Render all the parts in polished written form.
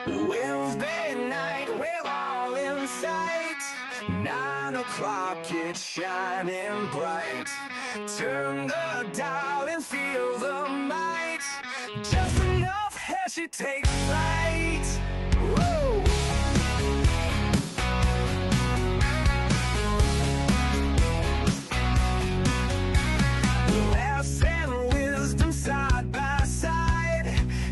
Wednesday night, we're all in sight. 9 o'clock, it's shining bright. Turn the dial and feel the might. Just enough Heshy takes flight. Woo! Laughs and wisdom side by side.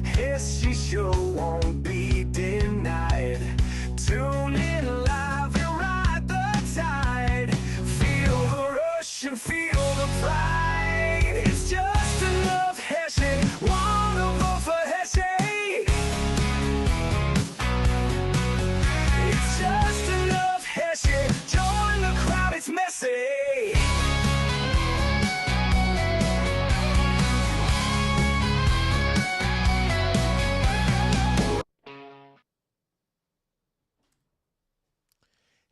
Heshy show won't be denied. Tune in live and ride the tide. Feel the rush and feel the pride. It's just enough Heshy. Wanna vote for Heshy? It's just enough Heshy. Join the crowd, it's messy.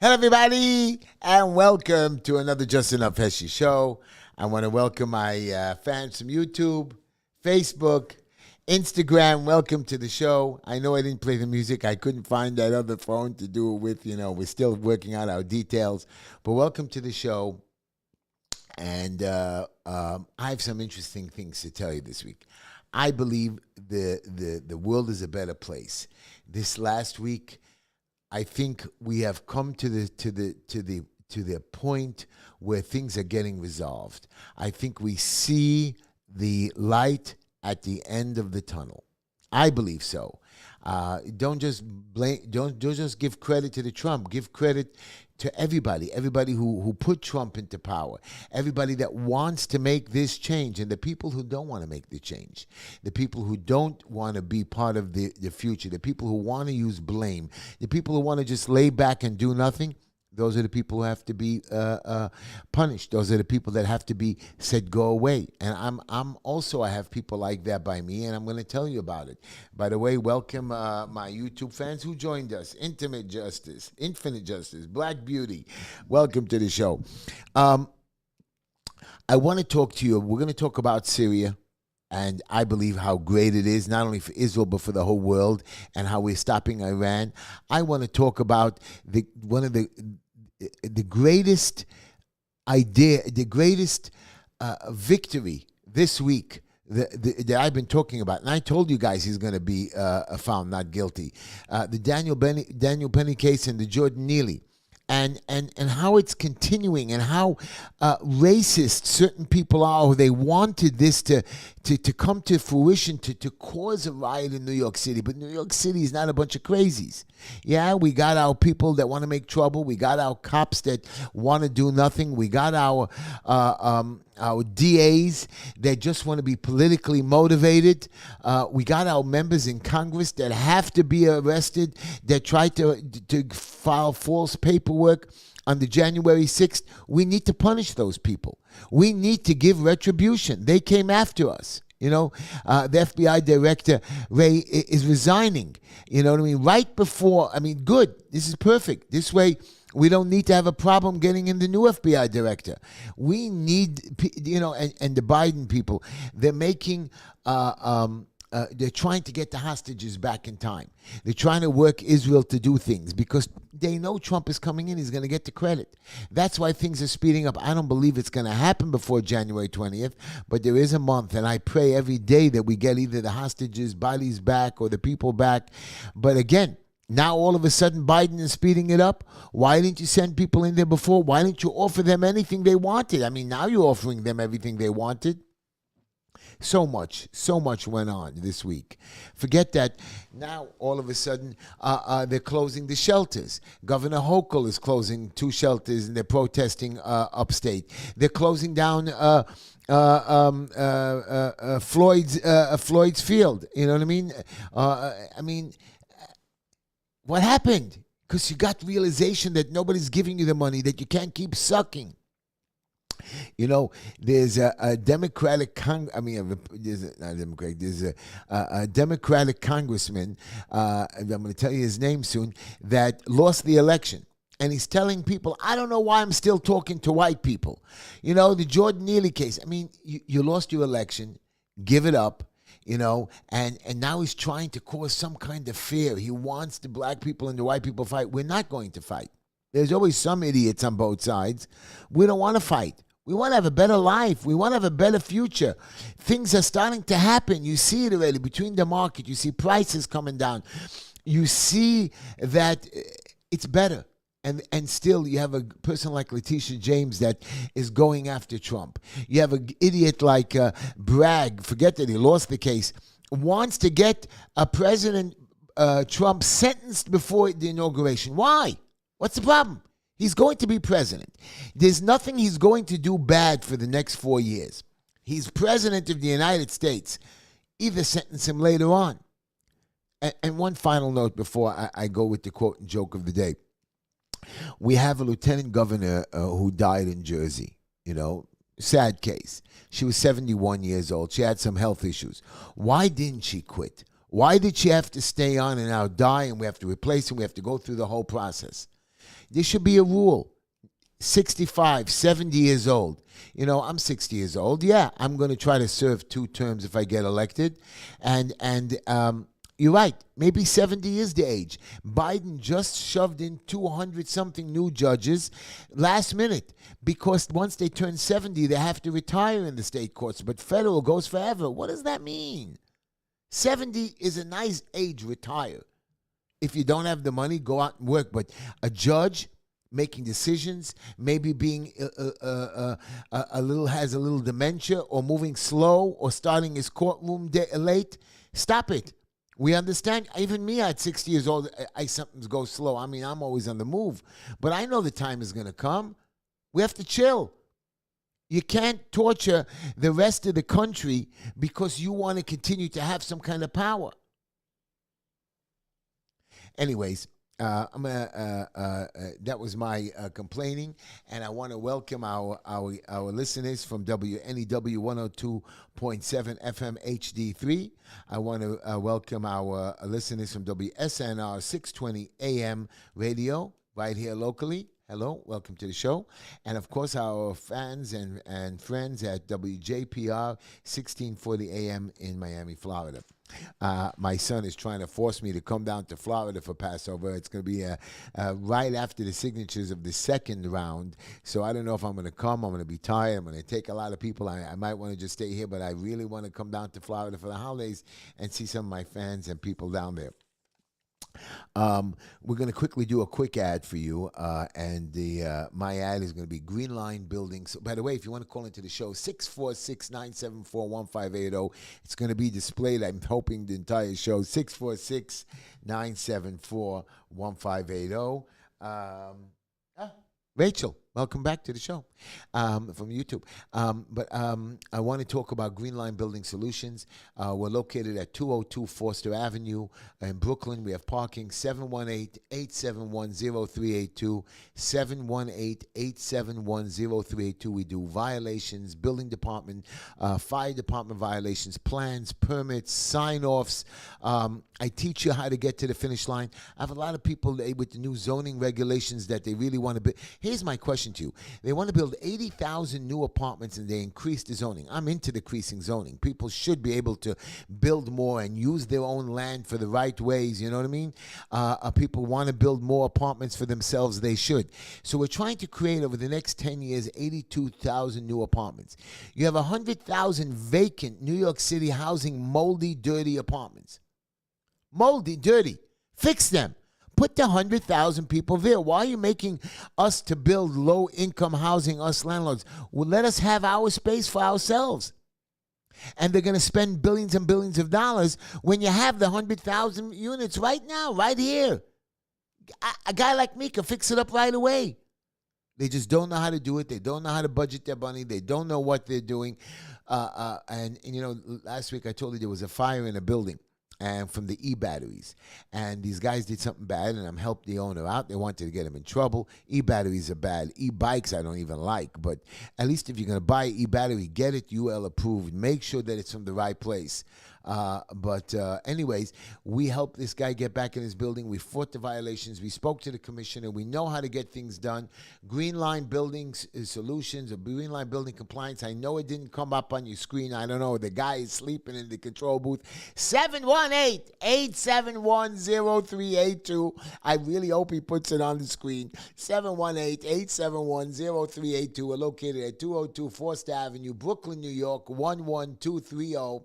Hello, everybody, and welcome to another Just Enough Heshy show. I want to welcome my fans from YouTube, Facebook, Instagram. Welcome to the show. I know I didn't play the music. I couldn't find that other phone to do it with. We're still working out our details. But welcome to the show. And I have some interesting things to tell you this week. I believe the world is a better place. This last week, I think we have come to the point where things are getting resolved. I think we see the light at the end of the tunnel. I believe so. Don't just blame. Don't just give credit to the Trump. Give credit to everybody who put Trump into power, everybody that wants to make this change, and the people who don't want to make the change, the people who don't want to be part of the future, the people who want to use blame, the people who want to just lay back and do nothing. Those are the people who have to be punished. Those are the people that have to be said, go away. And I have people like that by me, and I'm going to tell you about it. By the way, welcome my YouTube fans who joined us. Intimate Justice, Infinite Justice, Black Beauty. Welcome to the show. I want to talk to you. We're going to talk about Syria. And I believe how great it is, not only for Israel, but for the whole world, and how we're stopping Iran. I want to talk about one of the greatest idea, the greatest victory this week that I've been talking about. And I told you guys he's going to be found not guilty. The Daniel Penny case and the Jordan Neely. And how it's continuing, and how racist certain people are, who they wanted this to come to fruition, to cause a riot in New York City. But New York City is not a bunch of crazies. Yeah, we got our people that want to make trouble. We got our cops that want to do nothing. We got our DAs that just want to be politically motivated. We got our members in Congress that have to be arrested, that try to file false paperwork on the January 6th. We need to punish those people. We need to give retribution. They came after us. The FBI director, Ray, is resigning. You know what I mean? Right before, good. This is perfect. This way, we don't need to have a problem getting in the new FBI director. We need, and the Biden people, they're making, they're trying to get the hostages back in time. They're trying to work Israel to do things because they know Trump is coming in. He's going to get the credit. That's why things are speeding up. I don't believe it's going to happen before January 20th, but there is a month, and I pray every day that we get either the hostages' bodies back or the people back. But again, now all of a sudden Biden is speeding it up. Why didn't you send people in there before? Why didn't you offer them anything they wanted? Now you're offering them everything they wanted. So much went on this week. Forget that. Now, all of a sudden, they're closing the shelters. Governor Hochul is closing 2 shelters, and they're protesting upstate. They're closing down Floyd's Field. You know what I mean? What happened? Because you got realization that nobody's giving you the money, that you can't keep sucking. There's a Democratic there's a Democratic congressman, I'm going to tell you his name soon, that lost the election. And he's telling people, I don't know why I'm still talking to white people. The Jordan Neely case. You lost your election. Give it up. and now he's trying to cause some kind of fear. He wants the black people and the white people to fight. We're not going to fight. There's always some idiots on both sides. We don't want to fight. We want to have a better life. We want to have a better future. Things are starting to happen. You see it already between the market. You see prices coming down. You see that it's better. And still, you have a person like Letitia James that is going after Trump. You have an idiot like Bragg, forget that he lost the case, wants to get President Trump sentenced before the inauguration. Why? What's the problem? He's going to be president. There's nothing he's going to do bad for the next 4 years. He's president of the United States. Either sentence him later on. And one final note before I go with the quote and joke of the day. We have a lieutenant governor who died in Jersey, sad case. She was 71 years old. She had some health issues. Why didn't she quit? Why did she have to stay on and now die and we have to replace her? We have to go through the whole process. There should be a rule. 65, 70 years old. I'm 60 years old. Yeah, I'm going to try to serve 2 terms if I get elected. And you're right. Maybe 70 is the age. Biden just shoved in 200-something new judges last minute because once they turn 70, they have to retire in the state courts. But federal goes forever. What does that mean? 70 is a nice age, retire. If you don't have the money, go out and work. But a judge making decisions, maybe being has a little dementia or moving slow or starting his courtroom late, stop it. We understand. Even me at 60 years old, something goes slow. I mean, I'm always on the move. But I know the time is going to come. We have to chill. You can't torture the rest of the country because you want to continue to have some kind of power. Anyways, that was my complaining, and I want to welcome our listeners from WNEW 102.7 FM HD3. I want to welcome our listeners from WSNR 620 AM radio right here locally. Hello, welcome to the show. And of course, our fans and friends at WJPR 1640 AM in Miami, Florida. My son is trying to force me to come down to Florida for Passover. It's going to be right after the signatures of the second round. So I don't know if I'm going to come. I'm going to be tired. I'm going to take a lot of people. I might want to just stay here, but I really want to come down to Florida for the holidays and see some of my fans and people down there. We're going to quickly do a quick ad for you, and my ad is going to be Green Line Buildings. So, by the way, if you want to call into the show, 646-974-1580. It's going to be displayed, I'm hoping, the entire show, 646-974-1580. Rachel, welcome back to the show from YouTube. But I want to talk about Green Line Building Solutions. We're located at 202 Foster Avenue in Brooklyn. We have parking, 718-871-0382, 718-871-0382. We do violations, building department, fire department violations, plans, permits, sign-offs. I teach you how to get to the finish line. I have a lot of people with the new zoning regulations that they really want to build. Here's my question to you. They want to build 80,000 new apartments and they increase the zoning. I'm into decreasing zoning. People should be able to build more and use their own land for the right ways, you know what I mean? People want to build more apartments for themselves. They should. So we're trying to create over the next 10 years 82,000 new apartments. You have 100,000 vacant New York City housing moldy, dirty apartments. Moldy, dirty. Fix them. Put the 100,000 people there. Why are you making us to build low-income housing, us landlords? Well, let us have our space for ourselves. And they're going to spend billions and billions of dollars when you have the 100,000 units right now, right here. A guy like me can fix it up right away. They just don't know how to do it. They don't know how to budget their money. They don't know what they're doing. And last week I told you there was a fire in a building. And from the e-batteries. And these guys did something bad, and I'm helped the owner out. They wanted to get him in trouble. E-batteries are bad. E-bikes I don't even like. But at least if you're going to buy an e-battery, get it UL approved. Make sure that it's from the right place. But anyways, we helped this guy get back in his building. We fought the violations. We spoke to the commissioner. We know how to get things done. Green Line Building Solutions or Green Line Building Compliance. I know it didn't come up on your screen. I don't know. The guy is sleeping in the control booth. 718-871-0382. I really hope he puts it on the screen. 718-871-0382. We're located at 202 4th Avenue, Brooklyn, New York, 11230.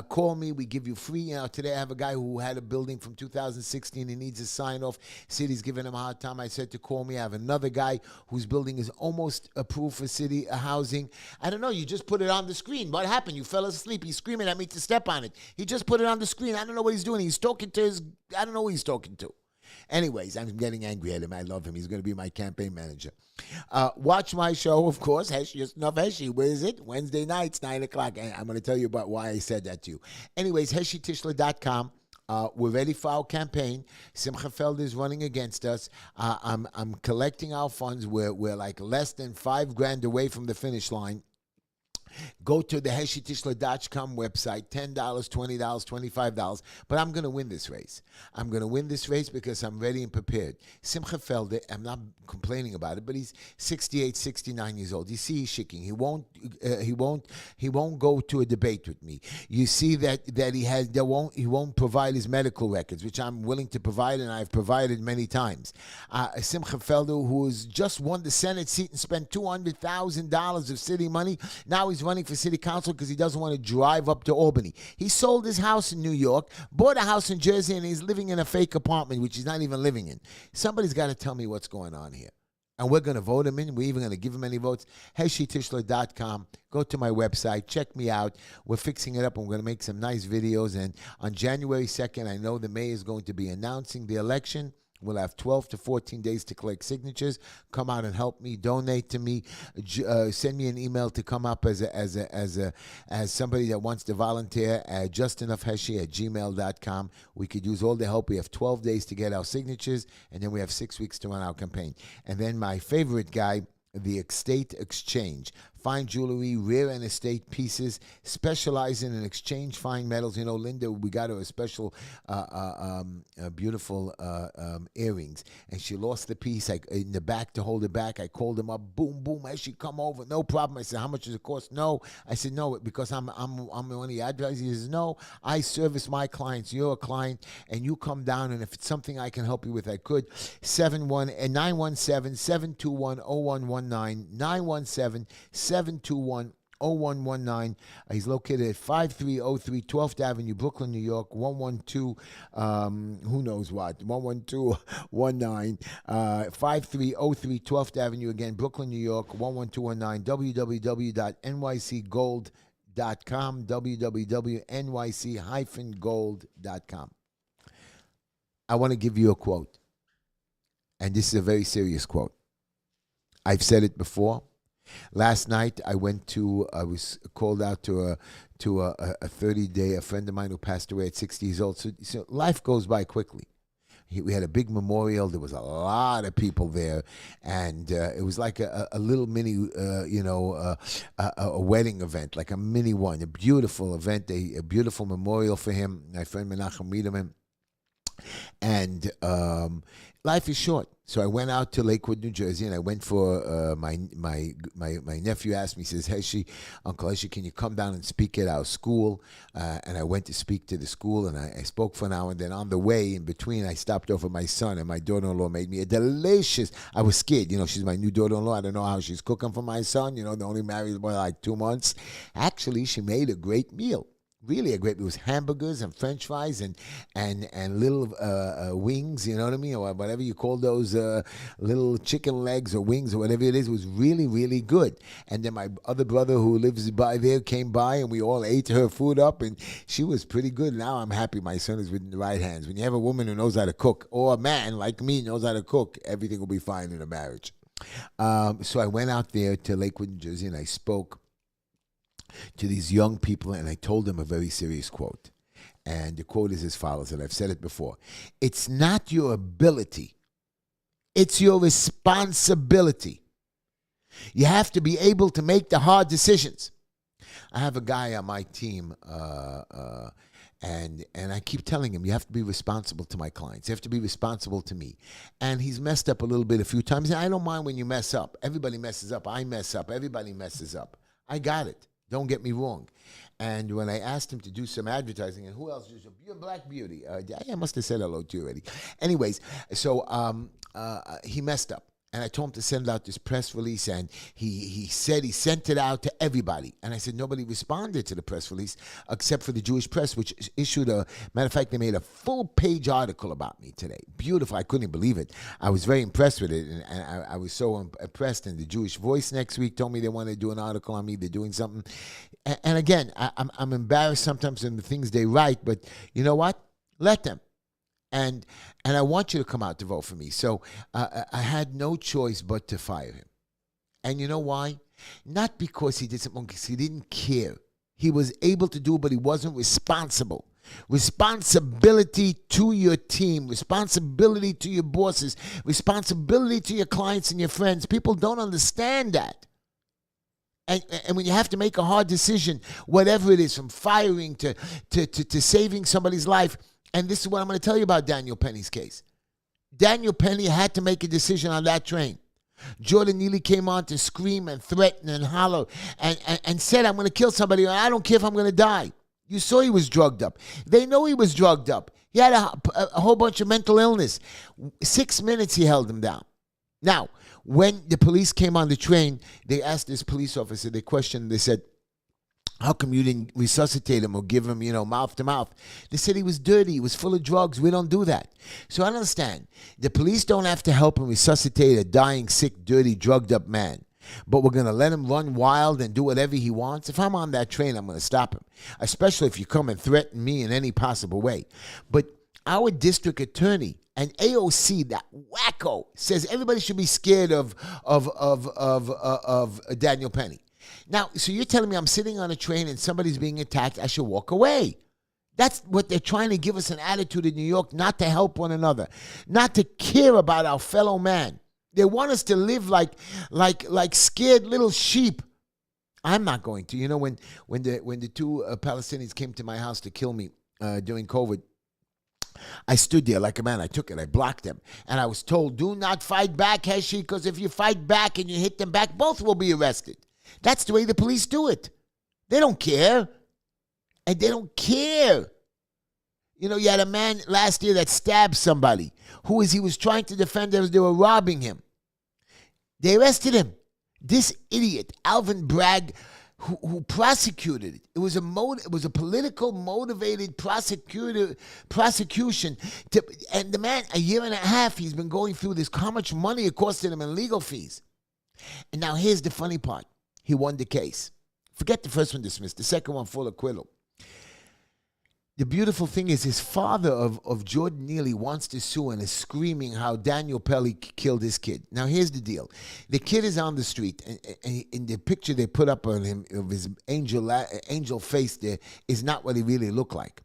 Call me. We give you free. Today I have a guy who had a building from 2016. He needs a sign off. City's giving him a hard time. I said to call me. I have another guy whose building is almost approved for city housing. I don't know. You just put it on the screen. What happened? You fell asleep. He's screaming at me to step on it. He just put it on the screen. I don't know what he's doing. He's talking to his, I don't know who he's talking to. Anyways, I'm getting angry at him. I love him. He's going to be my campaign manager. Watch my show, of course, Heshy, just enough Heshy. Where is it? Wednesday nights, 9 o'clock. And I'm going to tell you about why I said that to you. Anyways, HeshyTishler.com. We're ready for our campaign. Simcha Felder is running against us. I'm collecting our funds. We're like less than $5,000 away from the finish line. Go to the HeshyTishler.com website, $10, $20, $25. But I'm going to win this race. I'm going to win this race because I'm ready and prepared. Simcha Felder, I'm not complaining about it, but he's 68, 69 years old. You see he's shaking. He won't go to a debate with me. You see that he won't provide his medical records, which I'm willing to provide, and I've provided many times. Simcha Felder, who has just won the Senate seat and spent $200,000 of city money, now he's running for city council because he doesn't want to drive up to Albany. He sold his house in New York, bought a house in Jersey, and he's living in a fake apartment, which he's not even living in. Somebody's got to tell me what's going on here. And we're going to vote him in. We're even going to give him any votes. HeshyTishler.com. Go to my website. Check me out. We're fixing it up, and we're going to make some nice videos. And on January 2nd, I know the mayor is going to be announcing the election. We'll have 12 to 14 days to collect signatures. Come out and help me. Donate to me. Send me an email to come up as somebody that wants to volunteer at justenoughheshy@gmail.com. We could use all the help. We have 12 days to get our signatures, and then we have 6 weeks to run our campaign. And then my favorite guy, the Estate Exchange. Fine jewelry, rare and estate pieces, specializing in exchange fine metals. You know, Linda, we got her a special, beautiful earrings, and she lost the piece in the back to hold it back. I called him up, boom, boom, as she come over, no problem. I said, how much does it cost? No, I said no, because I'm one of the advisors. He says, no, I service my clients. You're a client, and you come down, and if it's something I can help you with, I could. 917-721-0119, 917-721-0119. He's located at 5303 12th Avenue, Brooklyn, New York, 112, who knows what, 11219, 5303 12th Avenue, again, Brooklyn, New York, 11219, www.nycgold.com, www.nyc-gold.com. I want to give you a quote, and this is a very serious quote. I've said it before. Last night, I was called out to a 30-day, a friend of mine who passed away at 60 years old. So life goes by quickly. We had a big memorial. There was a lot of people there, and it was like a little mini, a wedding event, like a mini one, a beautiful event, a beautiful memorial for him. My friend Menachem Wiedemann. And life is short. So I went out to Lakewood, New Jersey, and I went for my nephew asked me, he says, Heshy, Uncle Heshy, can you come down and speak at our school? And I went to speak to the school, and I spoke for an hour, and then on the way, in between, I stopped over my son, and my daughter-in-law made me a delicious, I was scared, she's my new daughter-in-law, I don't know how she's cooking for my son, they're only married for like 2 months. Actually, she made a great meal. Really a great. It was hamburgers and French fries and little wings, you know what I mean, or whatever you call those little chicken legs or wings or whatever it is. It was really, really good. And then my other brother who lives by there came by, and we all ate her food up, and she was pretty good. Now I'm happy my son is with the right hands. When you have a woman who knows how to cook, or a man like me knows how to cook, everything will be fine in a marriage. So I went out there to Lakewood, New Jersey, and I spoke to these young people, and I told them a very serious quote. And the quote is as follows, and I've said it before. It's not your ability. It's your responsibility. You have to be able to make the hard decisions. I have a guy on my team, and I keep telling him, you have to be responsible to my clients. You have to be responsible to me. And he's messed up a little bit a few times. And I don't mind when you mess up. Everybody messes up. I mess up. Everybody messes up. I got it. Don't get me wrong. And when I asked him to do some advertising, and who else? You're Black Beauty. I must have said hello to you already. Anyways, so he messed up. And I told him to send out this press release, and he said he sent it out to everybody. And I said, nobody responded to the press release except for the Jewish press, which issued matter of fact, they made a full-page article about me today. Beautiful. I couldn't believe it. I was very impressed with it, and I was so impressed. And the Jewish Voice next week told me they wanted to do an article on me. They're doing something. And again, I'm embarrassed sometimes in the things they write, but you know what? Let them. And I want you to come out to vote for me. So I had no choice but to fire him. And you know why? Not because he did something, because he didn't care. He was able to do it, but he wasn't responsible. Responsibility to your team, responsibility to your bosses, responsibility to your clients and your friends. People don't understand that. And when you have to make a hard decision, whatever it is, from firing to saving somebody's life. And this is what I'm going to tell you about Daniel Penny's case. Daniel Penny had to make a decision on that train. Jordan Neely came on to scream and threaten and holler and said, I'm going to kill somebody. I don't care if I'm going to die. You saw he was drugged up. They know he was drugged up. He had a whole bunch of mental illness. 6 minutes he held him down. Now, when the police came on the train, they asked this police officer, they questioned, they said, how come you didn't resuscitate him or give him, mouth to mouth? They said he was dirty. He was full of drugs. We don't do that. So I don't understand. The police don't have to help him resuscitate a dying, sick, dirty, drugged up man. But we're going to let him run wild and do whatever he wants. If I'm on that train, I'm going to stop him. Especially if you come and threaten me in any possible way. But our district attorney and AOC, that wacko, says everybody should be scared of Daniel Penny. Now, so you're telling me I'm sitting on a train and somebody's being attacked, I should walk away. That's what they're trying to give us an attitude in New York, not to help one another, not to care about our fellow man. They want us to live like scared little sheep. I'm not going to. When the two Palestinians came to my house to kill me during COVID, I stood there like a man. I took it. I blocked them. And I was told, do not fight back, Heshy, because if you fight back and you hit them back, both will be arrested. That's the way the police do it. They don't care. And they don't care. You had a man last year that stabbed somebody. He was trying to defend them as they were robbing him. They arrested him. This idiot, Alvin Bragg, who prosecuted it. It was a political motivated prosecution. And the man, a year and a half, he's been going through this. How much money it costed him in legal fees. And now here's the funny part. He won the case. Forget the first one dismissed. The second one full acquittal. The beautiful thing is his father of Jordan Neely wants to sue and is screaming how Daniel Penny killed his kid. Now, here's the deal. The kid is on the street, and in the picture they put up on him of his angel face there is not what he really looked like.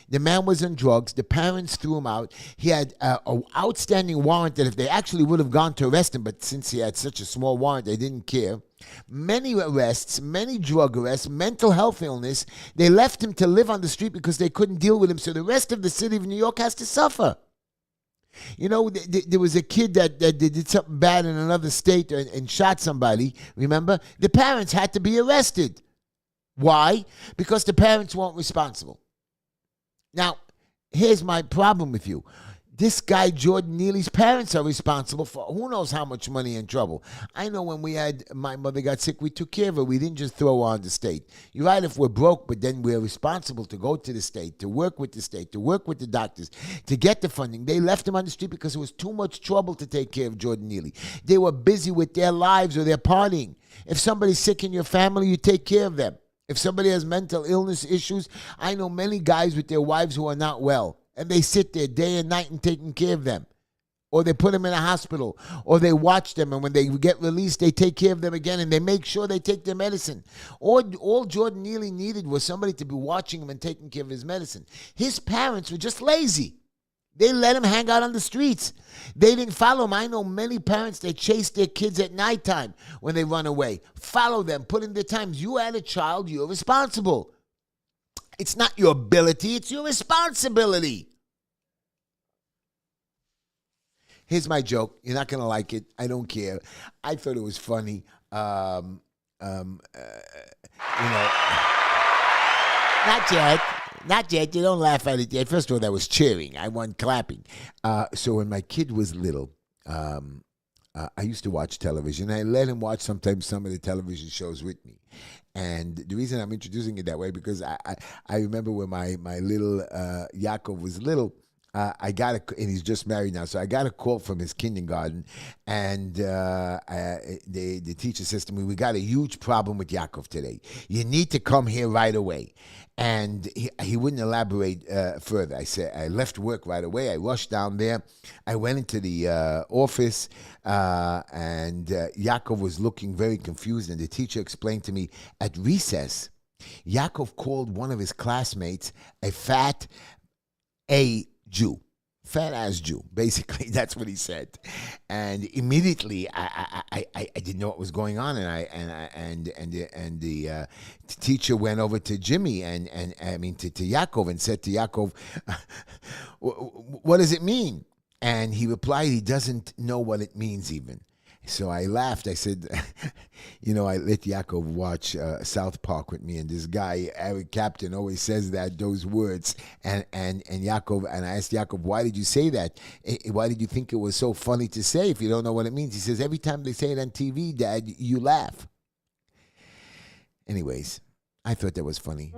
The man was on drugs. The parents threw him out. He had an outstanding warrant that if they actually would have gone to arrest him, but since he had such a small warrant, they didn't care. Many arrests, many drug arrests, mental health illness. They left him to live on the street because they couldn't deal with him, so the rest of the city of New York has to suffer. There was a kid that did something bad in another state and shot somebody, remember? The parents had to be arrested. Why? Because the parents weren't responsible. Now, here's my problem with you. This guy, Jordan Neely's parents are responsible for who knows how much money and trouble. I know when my mother got sick, we took care of her. We didn't just throw her on the state. You're right if we're broke, but then we're responsible to go to the state, to work with the state, to work with the doctors, to get the funding. They left him on the street because it was too much trouble to take care of Jordan Neely. They were busy with their lives or their partying. If somebody's sick in your family, you take care of them. If somebody has mental illness issues, I know many guys with their wives who are not well, and they sit there day and night and taking care of them. Or they put them in a hospital, or they watch them, and when they get released, they take care of them again, and they make sure they take their medicine. All Jordan Neely needed was somebody to be watching him and taking care of his medicine. His parents were just lazy. They let him hang out on the streets. They didn't follow him. I know many parents, they chase their kids at nighttime when they run away. Follow them, put in their times. You had a child, you're responsible. It's not your ability, it's your responsibility. Here's my joke. You're not going to like it. I don't care. I thought it was funny. Not yet. Not yet. You don't laugh at it yet. First of all, that was cheering. I wasn't clapping. So when my kid was little, I used to watch television. I let him watch sometimes some of the television shows with me. And the reason I'm introducing it that way, because I remember when my little Yaakov was little, I got and he's just married now, so I got a call from his kindergarten, and the teacher says to me, "We got a huge problem with Yaakov today. You need to come here right away." And he wouldn't elaborate further. I left work right away. I rushed down there. I went into the office, and Yaakov was looking very confused, and the teacher explained to me, at recess, Yaakov called one of his classmates a fat Jew, fat-ass Jew. Basically, that's what he said. And immediately, I didn't know what was going on, and the teacher went over to Jimmy to Yaakov and said to Yaakov, "What does it mean?" And he replied, he doesn't know what it means even. So I laughed. I said, I let Yaakov watch South Park with me, and this guy, Eric Captain, always says those words. And Yaakov, and I asked Yaakov, why did you say that? Why did you think it was so funny to say if you don't know what it means? He says, every time they say it on TV, Dad, you laugh. Anyways, I thought that was funny.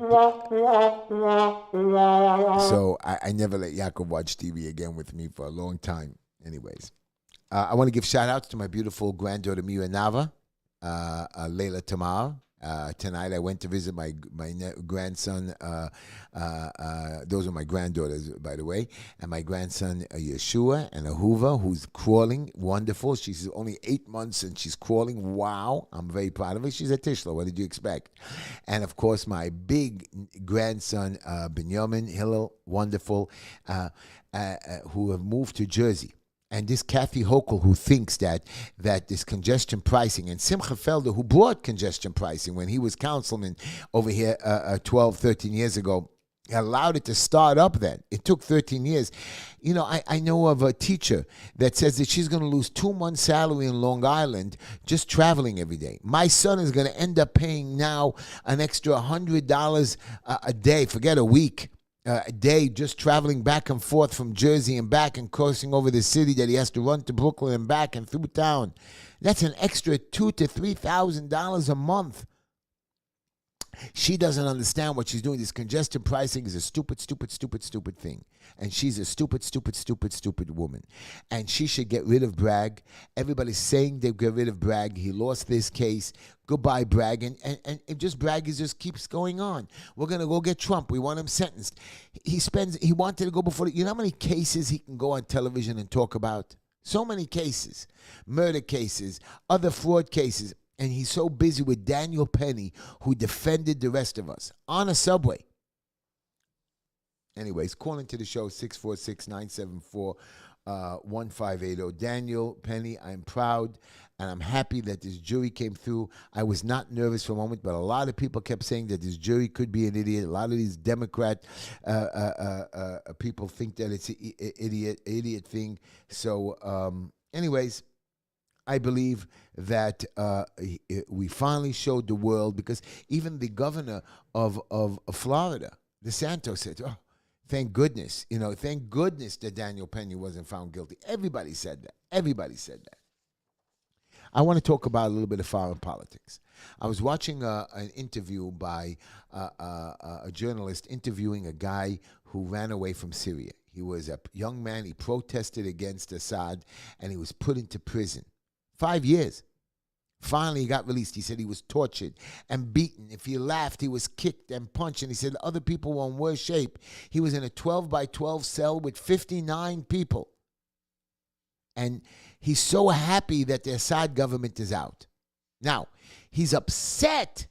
So I never let Yaakov watch TV again with me for a long time. Anyways. I want to give shout-outs to my beautiful granddaughter, Mira Nava, Layla Tamar. Tonight I went to visit my grandson. Those are my granddaughters, by the way. And my grandson, Yeshua, and Ahuva, who's crawling. Wonderful. She's only 8 months, and she's crawling. Wow. I'm very proud of her. She's a Tishla. What did you expect? And, of course, my big grandson, Benjamin Hillel, wonderful, who have moved to Jersey. And this Kathy Hochul, who thinks that this congestion pricing, and Simcha Felder, who brought congestion pricing when he was councilman over here 12, 13 years ago, allowed it to start up then. It took 13 years. I know of a teacher that says that she's going to lose 2 months' salary in Long Island just traveling every day. My son is going to end up paying now an extra $100 a day, forget a week. A day just traveling back and forth from Jersey and back and crossing over the city that he has to run to Brooklyn and back and through town. That's an extra $2,000 to $3,000 a month. She doesn't understand what she's doing. This congestion pricing is a stupid thing. And she's a stupid woman. And she should get rid of Bragg. Everybody's saying they get rid of Bragg. He lost this case. Goodbye, Bragg. And if just Bragg just keeps going on. We're going to go get Trump. We want him sentenced. He wanted to go before. You know how many cases he can go on television and talk about? So many cases. Murder cases, other fraud cases. And he's so busy with Daniel Penny, who defended the rest of us on a subway. Anyways, call into the show, 646-974-1580. Daniel Penny, I'm proud and I'm happy that this jury came through. I was not nervous for a moment, but a lot of people kept saying that this jury could be an idiot. A lot of these Democrat people think that it's an idiot thing. So anyways, I believe that we finally showed the world, because even the governor of Florida, DeSantis, said, "Oh, thank goodness, thank goodness that Daniel Penny wasn't found guilty." Everybody said that. I want to talk about a little bit of foreign politics. I was watching an interview by a journalist interviewing a guy who ran away from Syria. He was a young man. He protested against Assad, and he was put into prison. 5 years. Finally, he got released. He said he was tortured and beaten. If he laughed, he was kicked and punched. And he said other people were in worse shape. He was in a 12 by 12 cell with 59 people. And he's so happy that the Assad government is out. Now, he's upset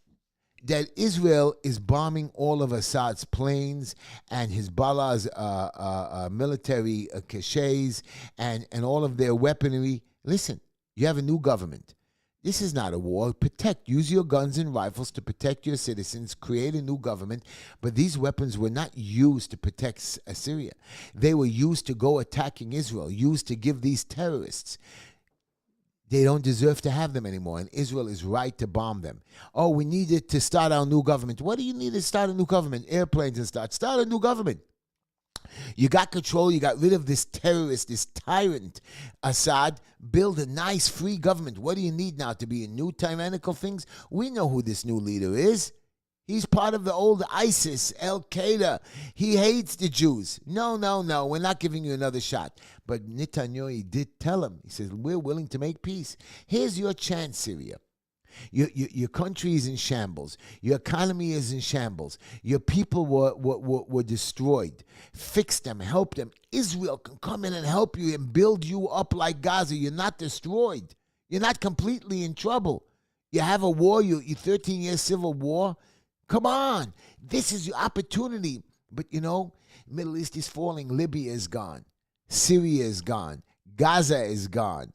that Israel is bombing all of Assad's planes and Hezbollah's military caches and all of their weaponry. Listen, you have a new government. This is not a war. Use your guns and rifles to protect your citizens, create a new government. But these weapons were not used to protect Syria. They were used to go attacking Israel, used to give these terrorists. They don't deserve to have them anymore, and Israel is right to bomb them. Oh, we needed to start our new government. What do you need to start a new government? Airplanes and stuff. Start a new government. You got control. You got rid of this terrorist, this tyrant, Assad. Build a nice, free government. What do you need now to be in new tyrannical things? We know who this new leader is. He's part of the old ISIS, Al-Qaeda. He hates the Jews. No, we're not giving you another shot. But Netanyahu did tell him. He says, we're willing to make peace. Here's your chance, Syria. Your country is in shambles. Your economy is in shambles. Your people were destroyed. Fix them, help them. Israel can come in and help you and build you up like Gaza. You're not destroyed. You're not completely in trouble. You have a war, your 13-year civil war. Come on. This is your opportunity. But Middle East is falling. Libya is gone. Syria is gone. Gaza is gone.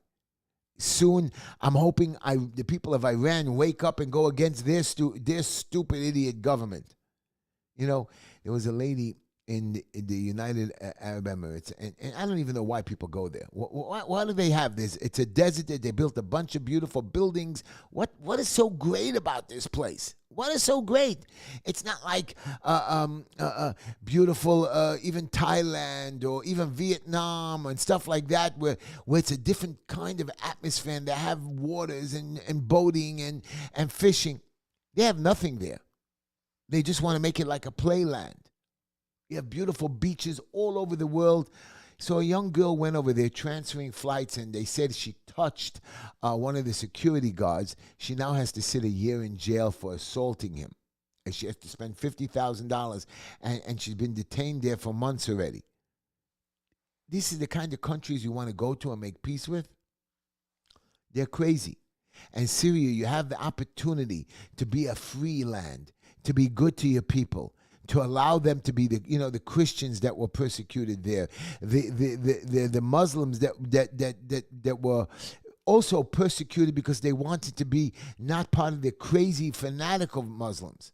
Soon, I'm hoping the people of Iran wake up and go against their stupid idiot government. There was a lady in the United Arab Emirates, and I don't even know why people go there. Why do they have this? It's a desert. They built a bunch of beautiful buildings. What is so great about this place? What is so great? It's not like beautiful, even Thailand or even Vietnam and stuff like that, where it's a different kind of atmosphere and they have waters and boating and fishing. They have nothing there. They just want to make it like a playland. You have beautiful beaches all over the world. So a young girl went over there transferring flights, and they said she touched one of the security guards. She now has to sit a year in jail for assaulting him. And she has to spend $50,000, and she's been detained there for months already. This is the kind of countries you want to go to and make peace with? They're crazy. And Syria, you have the opportunity to be a free land, to be good to your people, to allow them to be the Christians that were persecuted there, the Muslims that were also persecuted because they wanted to be not part of the crazy fanatical Muslims.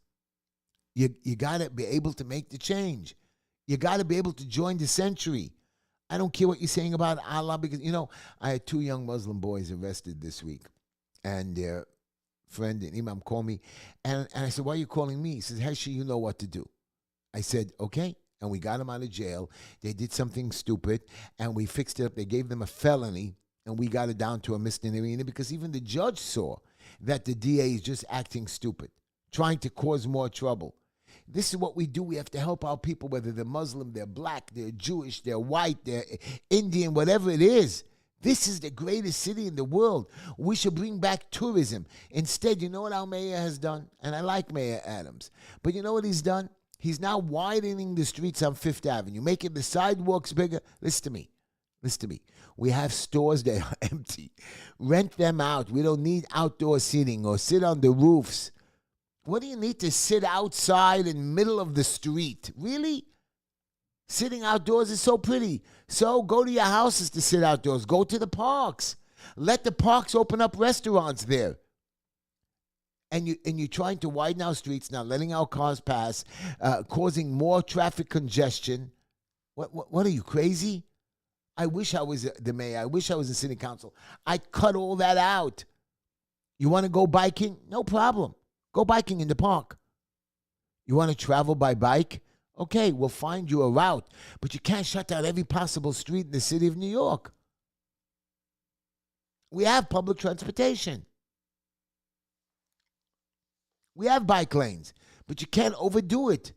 You got to be able to make the change. You got to be able to join the century. I don't care what you're saying about Allah, because I had 2 young Muslim boys arrested this week, and their friend and Imam called me, and I said, "Why are you calling me?" He says, "Heshy, you know what to do." I said, okay. And we got them out of jail. They did something stupid, and we fixed it up. They gave them a felony, and we got it down to a misdemeanor, because even the judge saw that the DA is just acting stupid, trying to cause more trouble. This is what we do. We have to help our people, whether they're Muslim, they're black, they're Jewish, they're white, they're Indian, whatever it is. This is the greatest city in the world. We should bring back tourism. Instead, you know what our mayor has done? And I like Mayor Adams. But you know what he's done? He's now widening the streets on Fifth Avenue, making the sidewalks bigger. Listen to me. We have stores that are empty. Rent them out. We don't need outdoor seating or sit on the roofs. What do you need to sit outside in the middle of the street? Really? Sitting outdoors is so pretty. So go to your houses to sit outdoors. Go to the parks. Let the parks open up restaurants there. And you're trying to widen our streets, not letting our cars pass, causing more traffic congestion. What are you, crazy? I wish I was the mayor. I wish I was in city council. I'd cut all that out. You want to go biking? No problem. Go biking in the park. You want to travel by bike? Okay, we'll find you a route. But you can't shut down every possible street in the city of New York. We have public transportation. We have bike lanes, but you can't overdo it.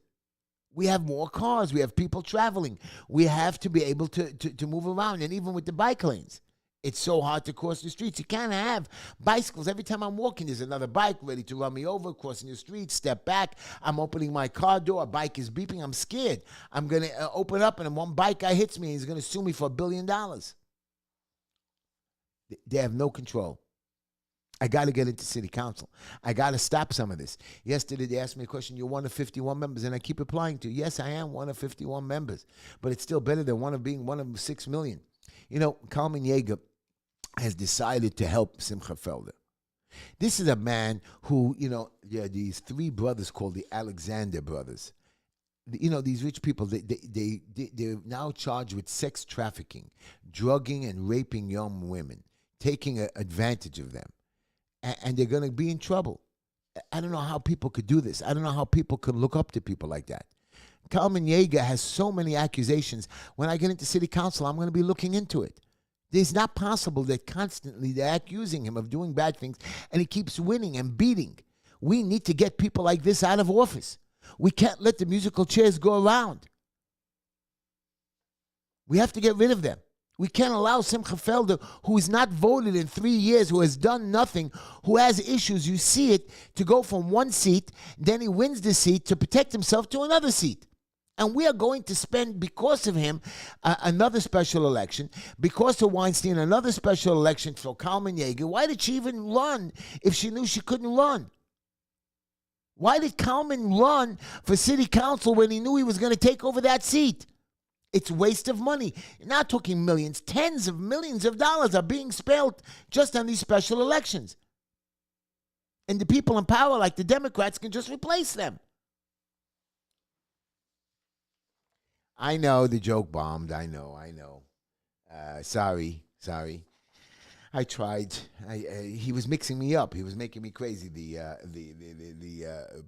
We have more cars. We have people traveling. We have to be able to move around. And even with the bike lanes, it's so hard to cross the streets. You can't have bicycles. Every time I'm walking, there's another bike ready to run me over, crossing the street, step back. I'm opening my car door. A bike is beeping. I'm scared. I'm going to open up, and one bike guy hits me, and he's going to sue me for $1 billion. They have no control. I got to get into city council. I got to stop some of this. Yesterday, they asked me a question. You're one of 51 members, and I keep replying to, yes, I am one of 51 members, but it's still better than being one of 6 million. You know, Kalman Yeager has decided to help Simcha Felder. This is a man who, these 3 brothers called the Alexander brothers. You know, these rich people, they're now charged with sex trafficking, drugging and raping young women, taking advantage of them. And they're going to be in trouble. I don't know how people could do this. I don't know how people could look up to people like that. Kalman Yeager has so many accusations. When I get into city council, I'm going to be looking into it. It's not possible that constantly they're accusing him of doing bad things, and he keeps winning and beating. We need to get people like this out of office. We can't let the musical chairs go around. We have to get rid of them. We can't allow Simcha Felder, who is not voted in 3 years, who has done nothing, who has issues, you see it, to go from one seat, then he wins the seat to protect himself to another seat. And we are going to spend, because of him, another special election, because of Weinstein, another special election for Kalman Yeager. Why did she even run if she knew she couldn't run? Why did Kalman run for city council when he knew he was going to take over that seat? It's waste of money. Not talking millions, tens of millions of dollars are being spent just on these special elections. And the people in power, like the Democrats, can just replace them. I know the joke bombed. I know. Sorry. I tried. He was mixing me up. He was making me crazy. The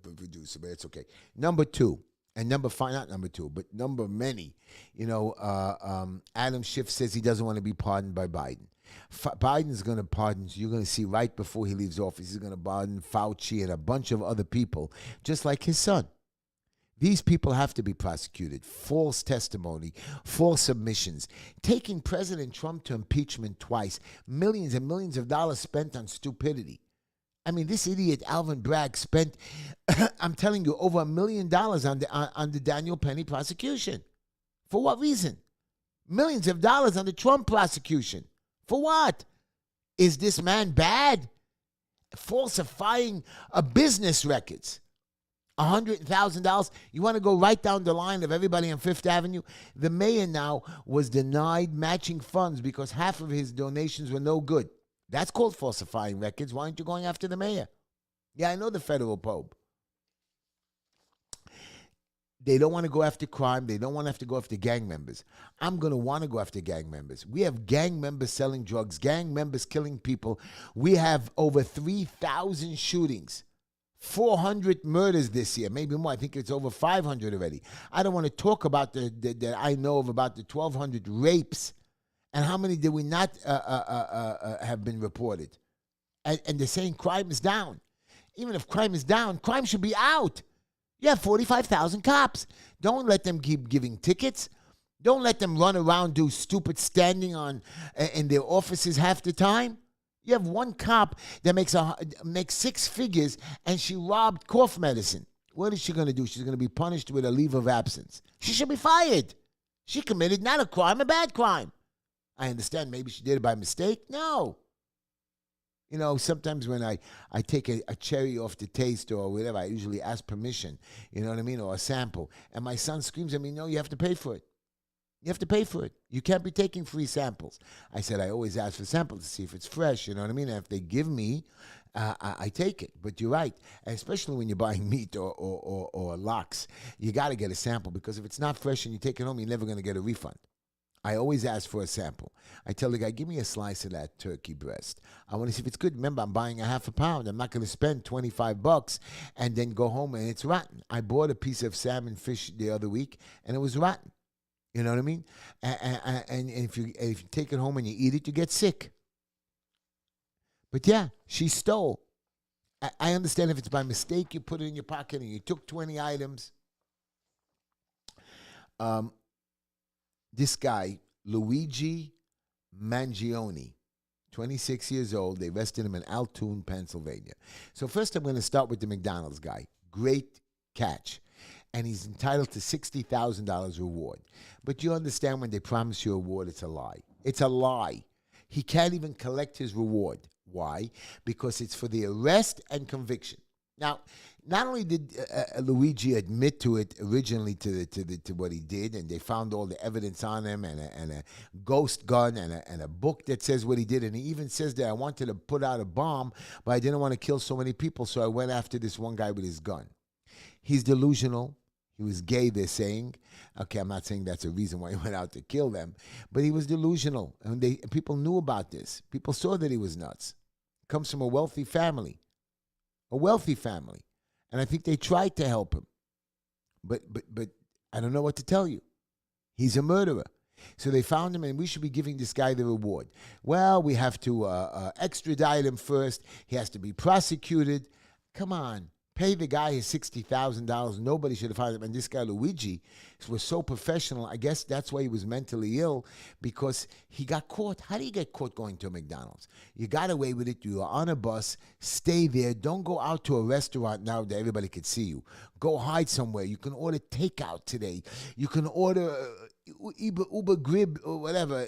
producer, but it's okay. Number 2. And number 5, not number 2, but number many. Adam Schiff says he doesn't want to be pardoned by Biden. Biden's going to pardon, you're going to see right before he leaves office, he's going to pardon Fauci and a bunch of other people, just like his son. These people have to be prosecuted. False testimony, false submissions, taking President Trump to impeachment twice, millions and millions of dollars spent on stupidity. I mean, this idiot Alvin Bragg spent, I'm telling you, over $1 million on the Daniel Penny prosecution. For what reason? Millions of dollars on the Trump prosecution. For what? Is this man bad? Falsifying business records. $100,000. You want to go right down the line of everybody on Fifth Avenue? The mayor now was denied matching funds because half of his donations were no good. That's called falsifying records. Why aren't you going after the mayor? Yeah, I know the federal probe. They don't want to go after crime. They don't want to have to go after gang members. I'm going to want to go after gang members. We have gang members selling drugs, gang members killing people. We have over 3,000 shootings, 400 murders this year, maybe more. I think it's over 500 already. I don't want to talk about that I know of about the 1,200 rapes. And how many did we not have been reported? And they're saying crime is down. Even if crime is down, crime should be out. You have 45,000 cops. Don't let them keep giving tickets. Don't let them run around, do stupid standing in their offices half the time. You have one cop that makes 6 figures, and she robbed cough medicine. What is she going to do? She's going to be punished with a leave of absence. She should be fired. She committed not a crime, a bad crime. I understand maybe she did it by mistake. No. Sometimes when I take a cherry off the taste or whatever, I usually ask permission, you know what I mean, or a sample. And my son screams at me, no, you have to pay for it. You have to pay for it. You can't be taking free samples. I said, I always ask for samples to see if it's fresh, you know what I mean? And if they give me, I take it. But you're right, especially when you're buying meat or lox, you got to get a sample, because if it's not fresh and you take it home, you're never going to get a refund. I always ask for a sample. I tell the guy, give me a slice of that turkey breast. I want to see if it's good. Remember, I'm buying a half a pound. I'm not going to spend $25 and then go home and it's rotten. I bought a piece of salmon fish the other week and it was rotten. You know what I mean? And if you take it home and you eat it, you get sick. But yeah, she stole. I understand if it's by mistake, you put it in your pocket and you took 20 items. This guy, Luigi Mangione, 26 years old. They arrested him in Altoona, Pennsylvania. So first I'm going to start with the McDonald's guy. Great catch. And he's entitled to $60,000 reward. But you understand when they promise you a reward, it's a lie. It's a lie. He can't even collect his reward. Why? Because it's for the arrest and conviction. Now, not only did Luigi admit to it originally to what he did, and they found all the evidence on him, and a ghost gun, and a book that says what he did, and he even says that I wanted to put out a bomb, but I didn't want to kill so many people, so I went after this one guy with his gun. He's delusional. He was gay, they're saying. Okay, I'm not saying that's a reason why he went out to kill them, but he was delusional, and people knew about this. People saw that he was nuts. Comes from a wealthy family. And I think they tried to help him. But I don't know what to tell you. He's a murderer. So they found him, and we should be giving this guy the reward. Well, we have to extradite him first. He has to be prosecuted. Come on. Pay the guy his $60,000. Nobody should have hired him. And this guy, Luigi, was so professional. I guess that's why he was mentally ill, because he got caught. How do you get caught going to a McDonald's? You got away with it. You are on a bus. Stay there. Don't go out to a restaurant now that everybody could see you. Go hide somewhere. You can order takeout today. You can order Uber Grib or whatever,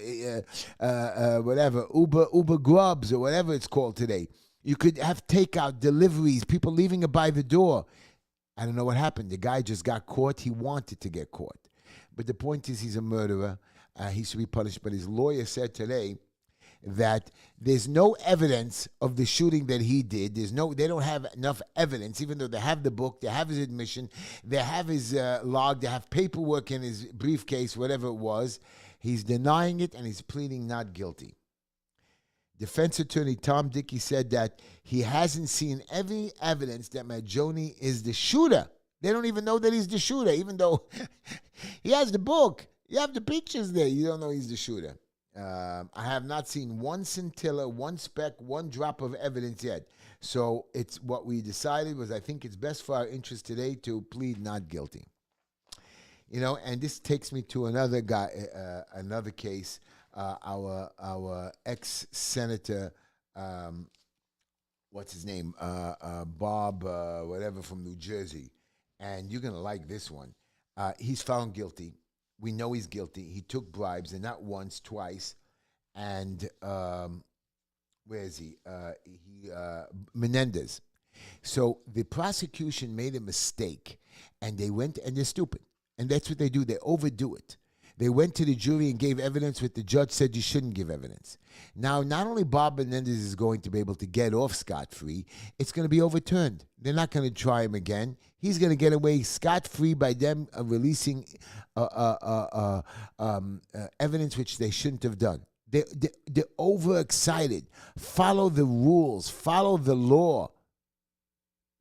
Uber Grubs or whatever it's called today. You could have takeout, deliveries, people leaving it by the door. I don't know what happened. The guy just got caught. He wanted to get caught. But the point is, he's a murderer. He should be punished. But his lawyer said today that there's no evidence of the shooting that he did. They don't have enough evidence, even though they have the book, they have his admission, they have his log, they have paperwork in his briefcase, whatever it was. He's denying it, and he's pleading not guilty. Defense attorney Tom Dickey said that he hasn't seen any evidence that Maggioni is the shooter. They don't even know that he's the shooter, even though he has the book. You have the pictures there. You don't know he's the shooter. I have not seen one scintilla, one speck, one drop of evidence yet. So it's what we decided was, I think it's best for our interest today to plead not guilty. And this takes me to another guy, another case. Our ex-senator, what's his name? Bob, whatever, from New Jersey. And you're going to like this one. He's found guilty. We know he's guilty. He took bribes, and not once, twice. And where is he? Menendez. So the prosecution made a mistake, and they went, and they're stupid. And that's what they do. They overdo it. They went to the jury and gave evidence what the judge said you shouldn't give evidence. Now, not only Bob Menendez is going to be able to get off scot-free, it's going to be overturned. They're not going to try him again. He's going to get away scot-free by them releasing evidence which they shouldn't have done. They're overexcited. Follow the rules. Follow the law.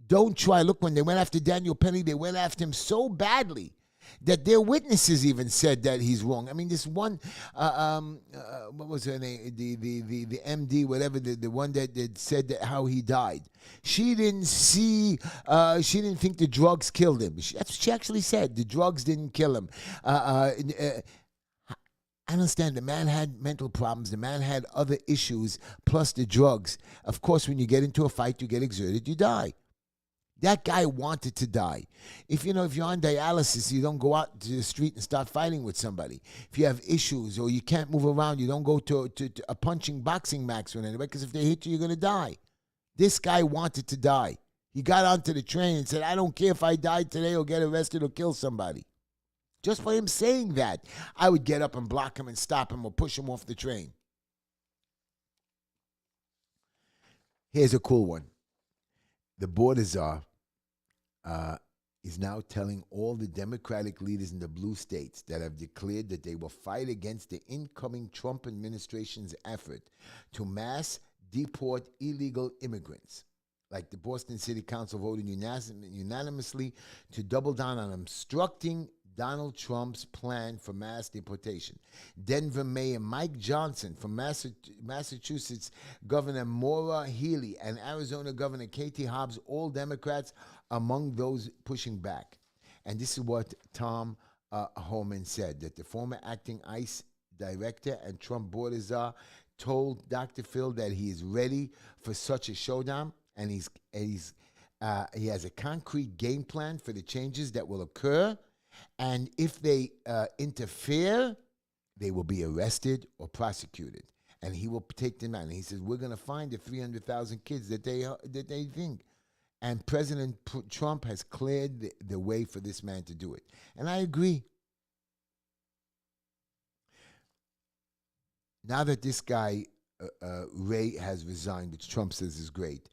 Don't try. Look, when they went after Daniel Penny, they went after him so badly that their witnesses even said that he's wrong. I mean, this one, what was her name? The MD, whatever, the one that said that how he died. She didn't see, she didn't think the drugs killed him. That's what she actually said. The drugs didn't kill him. I understand the man had mental problems. The man had other issues, plus the drugs. Of course, when you get into a fight, you get exerted, you die. That guy wanted to die. If you're on dialysis, you don't go out to the street and start fighting with somebody. If you have issues or you can't move around, you don't go to a punching boxing match with anybody, because if they hit you, you're going to die. This guy wanted to die. He got onto the train and said, I don't care if I die today or get arrested or kill somebody. Just for him saying that, I would get up and block him and stop him or push him off the train. Here's a cool one. The border czar is now telling all the Democratic leaders in the blue states that have declared that they will fight against the incoming Trump administration's effort to mass deport illegal immigrants. Like the Boston City Council voted unanimously to double down on obstructing Donald Trump's plan for mass deportation. Denver Mayor Mike Johnson, from Massachusetts Governor Maura Healey, and Arizona Governor Katie Hobbs, all Democrats, among those pushing back. And this is what Tom Homan said, that the former acting ICE director and Trump border czar told Dr. Phil that he is ready for such a showdown, and he has a concrete game plan for the changes that will occur. And if they interfere, they will be arrested or prosecuted. and he will take them out. And he says, we're going to find the 300,000 kids that they think. And President Trump has cleared the way for this man to do it. And I agree. Now that this guy, Ray, has resigned, which Trump says is great,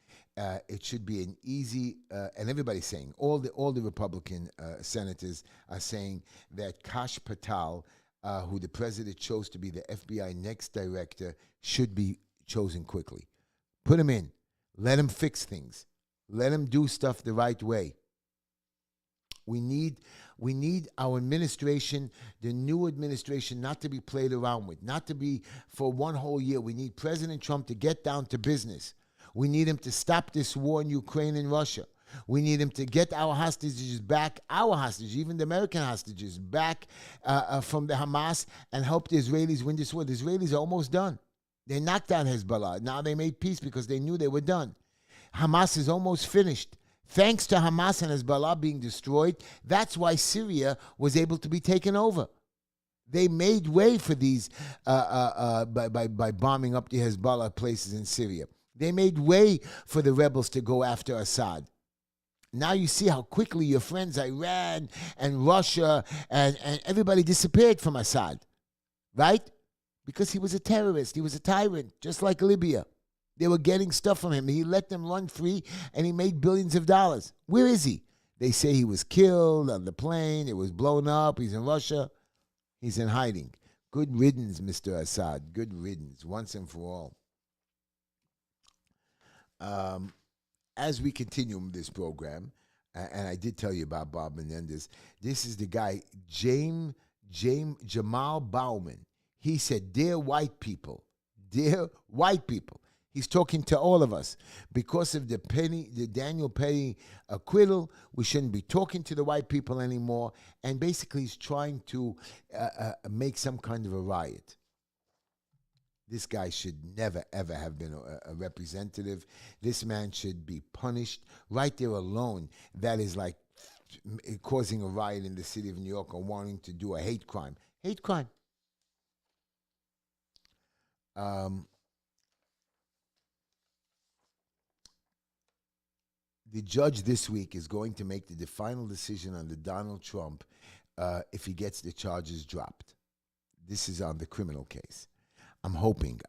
it should be an easy, and everybody's saying, all the Republican senators are saying that Kash Patel, who the president chose to be the FBI next director, should be chosen quickly. Put him in. Let him fix things. Let him do stuff the right way. We need our administration, the new administration, not to be played around with, not to be for one whole year. We need President Trump to get down to business. We need him to stop this war in Ukraine and Russia. We need him to get our hostages back, even the American hostages, back from the Hamas, and help the Israelis win this war. The Israelis are almost done. They knocked out Hezbollah. Now they made peace because they knew they were done. Hamas is almost finished. Thanks to Hamas and Hezbollah being destroyed, that's why Syria was able to be taken over. They made way for these by bombing up the Hezbollah places in Syria. They made way for the rebels to go after Assad. Now you see how quickly your friends Iran and Russia and everybody disappeared from Assad, right? Because he was a terrorist. He was a tyrant, just like Libya. They were getting stuff from him. He let them run free, and he made billions of dollars. Where is he? They say he was killed on the plane. It was blown up. He's in Russia. He's in hiding. Good riddance, Mr. Assad. Good riddance, once and for all. As we continue this program, and I did tell you about Bob Menendez, this is the guy, Jamal Bowman. He said, dear white people, he's talking to all of us. Because of the Daniel Penny acquittal, we shouldn't be talking to the white people anymore. And basically, he's trying to make some kind of a riot. This guy should never, ever have been a representative. This man should be punished. Right there alone, that is like causing a riot in the city of New York or wanting to do a hate crime. Hate crime. The judge this week is going to make the final decision on the Donald Trump if he gets the charges dropped. This is on the criminal case. I'm hoping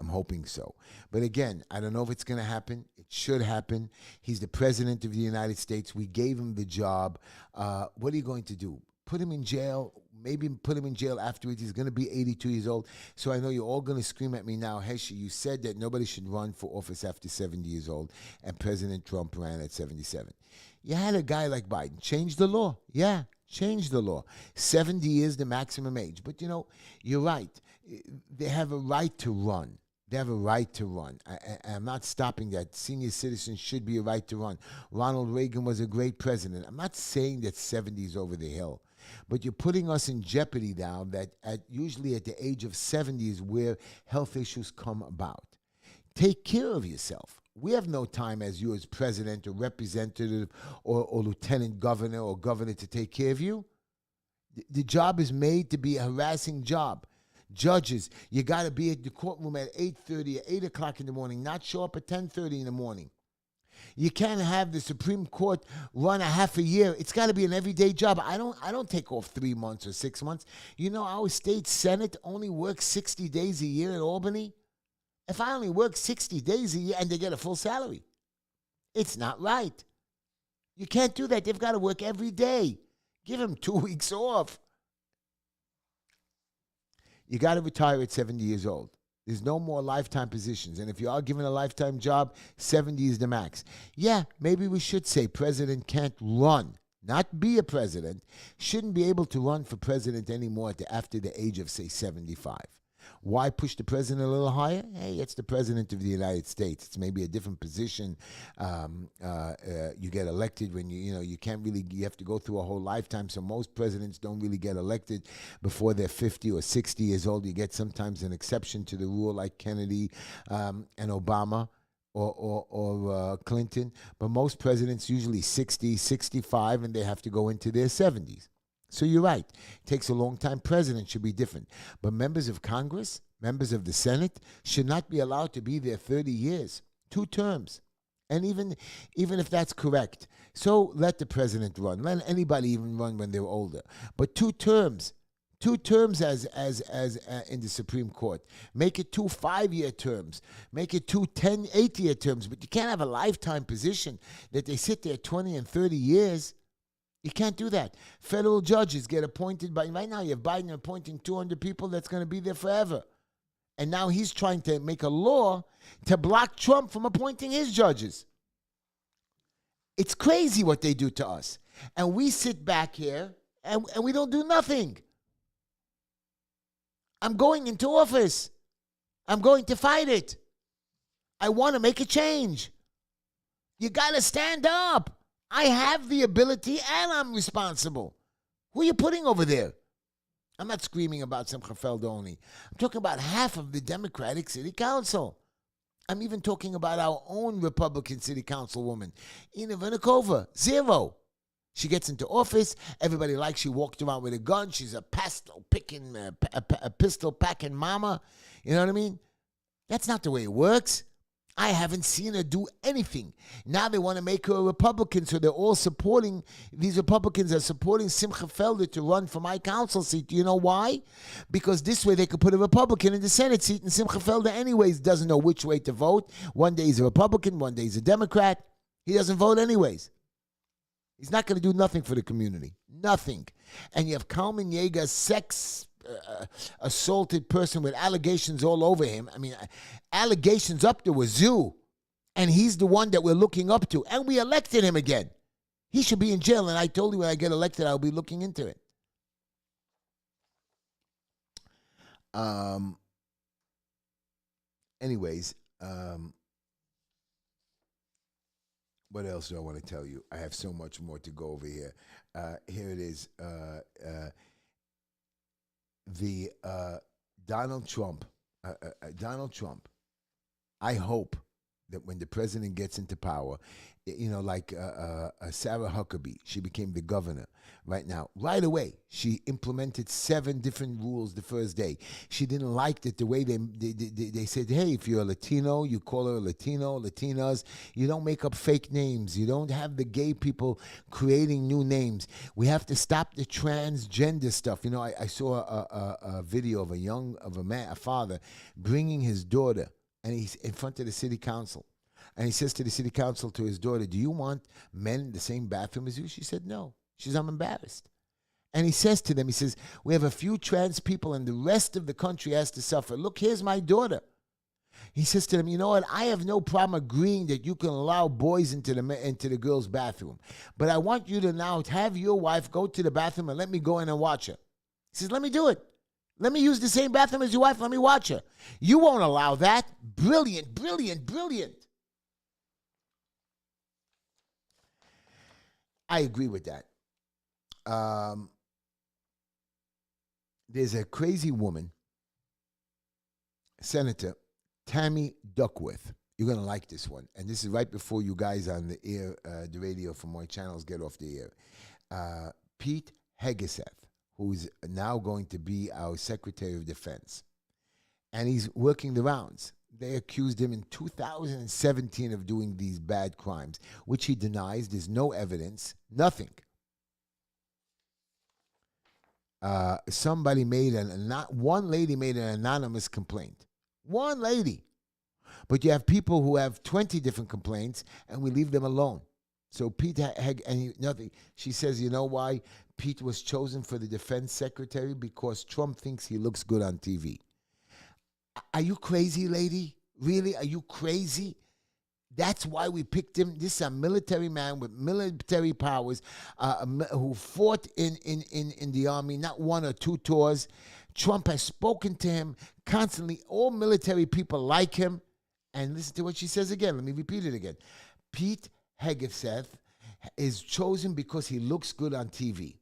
so. But again, I don't know if it's going to happen. It should happen. He's the president of the United States. We gave him the job. What are you going to do? Put him in jail? Maybe put him in jail afterwards. He's going to be 82 years old. So I know you're all going to scream at me now. Heshy, you said that nobody should run for office after 70 years old, and President Trump ran at 77. You had a guy like Biden change the law. Yeah, change the law. 70 is the maximum age. But, you know, you're right. They have a right to run. They have a right to run. I'm not stopping that. Senior citizens should be a right to run. Ronald Reagan was a great president. I'm not saying that 70 is over the hill. But you're putting us in jeopardy now that usually at the age of 70 is where health issues come about. Take care of yourself. We have no time as you as president or representative or lieutenant governor or governor to take care of you. The job is made to be a harassing job. Judges, you got to be at the courtroom at 8:30 or 8 o'clock in the morning, not show up at 10:30 in the morning. You can't have the Supreme Court run a half a year. It's got to be an everyday job. I don't take off 3 months or 6 months. You know, our state Senate only works 60 days a year in Albany. If I only work 60 days a year and they get a full salary, it's not right. You can't do that. They've got to work every day. Give them 2 weeks off. You got to retire at 70 years old. There's no more lifetime positions. And if you are given a lifetime job, 70 is the max. Yeah, maybe we should say president can't run, not be a president, shouldn't be able to run for president anymore after the age of, say, 75. Why push the president a little higher? Hey, it's the president of the United States. It's maybe a different position. You get elected when you can't really, you have to go through a whole lifetime. So most presidents don't really get elected before they're 50 or 60 years old. You get sometimes an exception to the rule like Kennedy and Obama or Clinton. But most presidents usually 60, 65, and they have to go into their 70s. So you're right. It takes a long time. President should be different. But members of Congress, members of the Senate, should not be allowed to be there 30 years, 2 terms. And even if that's correct, so let the president run. Let anybody even run when they're older. But 2 terms as in the Supreme Court. Make it 2 5-year terms. Make it 2 10, 8-year terms. But you can't have a lifetime position that they sit there 20 and 30 years. You can't do that. Federal judges get appointed by, right now you have Biden appointing 200 people that's going to be there forever. And now he's trying to make a law to block Trump from appointing his judges. It's crazy what they do to us. And we sit back here and we don't do nothing. I'm going into office. I'm going to fight it. I want to make a change. You got to stand up. I have the ability and I'm responsible. Who are you putting over there? I'm not screaming about Simcha Feld only. I'm talking about half of the Democratic City Council. I'm even talking about our own Republican City Councilwoman, Ina Vernikova, 0. She gets into office. Everybody likes she walked around with a gun. She's a pistol packing mama. You know what I mean? That's not the way it works. I haven't seen her do anything. Now they want to make her a Republican, so they're all supporting, these Republicans are supporting Simcha Felder to run for my council seat. Do you know why? Because this way they could put a Republican in the Senate seat, and Simcha Felder anyways doesn't know which way to vote. One day he's a Republican, one day he's a Democrat. He doesn't vote anyways. He's not going to do nothing for the community. Nothing. And you have Kalman Yeager, assaulted person with allegations all over him. I mean, allegations up to a zoo. And he's the one that we're looking up to. And we elected him again. He should be in jail. And I told you when I get elected, I'll be looking into it. Anyways, what else do I want to tell you? I have so much more to go over here. Here it is. Donald Trump. I hope that when the president gets into power, like Sarah Huckabee, she became the governor right now. Right away, she implemented 7 different rules the first day. She didn't like that the way they said, hey, if you're a Latino, you call her a Latino, Latinas. You don't make up fake names. You don't have the gay people creating new names. We have to stop the transgender stuff. I saw a video of a father bringing his daughter, and he's in front of the city council. And he says to the city council, to his daughter, do you want men in the same bathroom as you? She said, no. She says, I'm embarrassed. And he says to them, we have a few trans people and the rest of the country has to suffer. Look, here's my daughter. He says to them, you know what? I have no problem agreeing that you can allow boys into the girls' bathroom. But I want you to now have your wife go to the bathroom and let me go in and watch her. He says, let me do it. Let me use the same bathroom as your wife. Let me watch her. You won't allow that. Brilliant, brilliant, brilliant. I agree with that. There's a crazy woman, Senator Tammy Duckworth. You're going to like this one. And this is right before you guys on the air, the radio from my channels get off the air. Pete Hegeseth, who's now going to be our Secretary of Defense. And he's working the rounds. They accused him in 2017 of doing these bad crimes, which he denies. There's no evidence, nothing. Somebody one lady made an anonymous complaint. One lady. But you have people who have 20 different complaints, and we leave them alone. So Pete nothing. She says, you know why Pete was chosen for the defense secretary? Because Trump thinks he looks good on TV. Are you crazy, lady? Really? Are you crazy? That's why we picked him. This is a military man with military powers who fought in the army, not 1 or 2 tours. Trump has spoken to him constantly. All military people like him. And listen to what she says again. Let me repeat it again. Pete Hegeseth is chosen because he looks good on TV.